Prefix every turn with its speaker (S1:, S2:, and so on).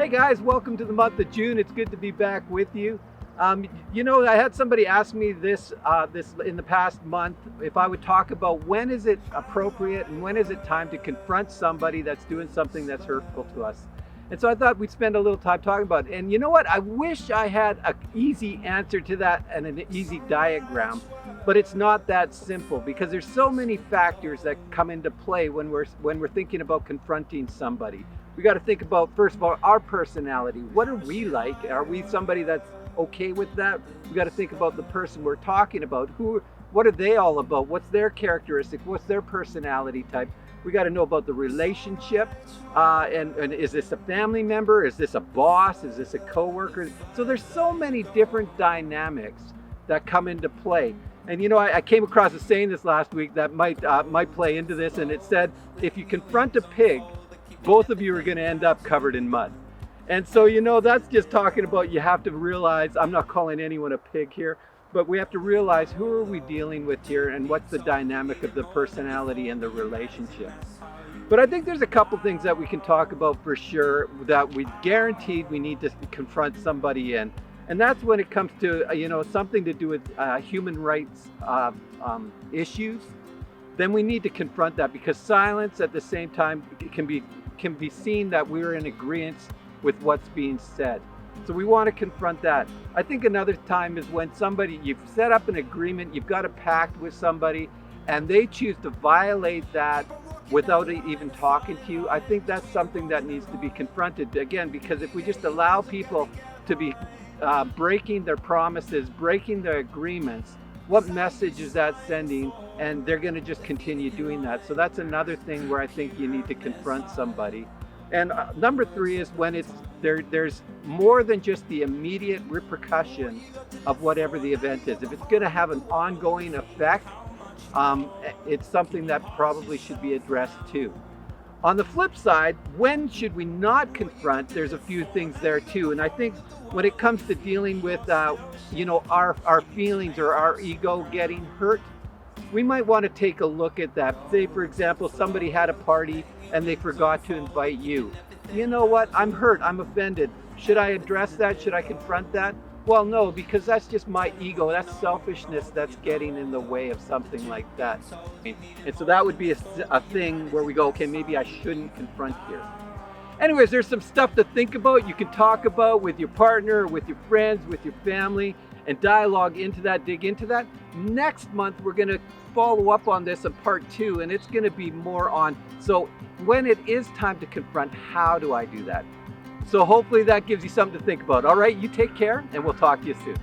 S1: Hey guys, welcome to the month of June. It's good to be back with you. I had somebody ask me this in the past month if I would talk about when is it appropriate and when is it time to confront somebody that's doing something that's hurtful to us. And so I thought we'd spend a little time talking about it. And you know what? I wish I had an easy answer to that and an easy diagram, but it's not that simple because there's so many factors that come into play when we're thinking about confronting somebody. We got to think about, first of all, our personality. What are we like? Are we somebody that's okay with that? We got to think about the person we're talking about. What are they all about? What's their characteristic? What's their personality type? We got to know about the relationship. And is this a family member? Is this a boss? Is this a coworker? So there's so many different dynamics that come into play. And I came across a saying this last week that might play into this, and it said, if you confront a pig, both of you are going to end up covered in mud. And so, that's just talking about, you have to realize, I'm not calling anyone a pig here, but we have to realize who are we dealing with here and what's the dynamic of the personality and the relationship. But I think there's a couple things that we can talk about for sure that we guaranteed we need to confront somebody in. And that's when it comes to, something to do with human rights issues. Then we need to confront that, because silence at the same time can be seen that we're in agreement with what's being said. So we want to confront that. I think another time is when you've set up an agreement, you've got a pact with somebody, and they choose to violate that without even talking to you. I think that's something that needs to be confronted again, because if we just allow people to be breaking their promises, breaking their agreements, what message is that sending? And they're going to just continue doing that. So that's another thing where I think you need to confront somebody. And number 3 is when there's more than just the immediate repercussion of whatever the event is. If it's going to have an ongoing effect, it's something that probably should be addressed too. On the flip side, when should we not confront? There's a few things there too. And I think when it comes to dealing with our feelings or our ego getting hurt, we might want to take a look at that. Say, for example, somebody had a party and they forgot to invite you. You know what? I'm hurt. I'm offended. Should I address that? Should I confront that? Well, no, because that's just my ego. That's selfishness that's getting in the way of something like that. And so that would be a thing where we go, okay, maybe I shouldn't confront here. Anyways, there's some stuff to think about. You can talk about with your partner, with your friends, with your family, and dialogue into that, dig into that. Next month, we're going to follow up on this in part 2, and it's going to be more on, so when it is time to confront, how do I do that? So hopefully that gives you something to think about. All right, you take care, and we'll talk to you soon.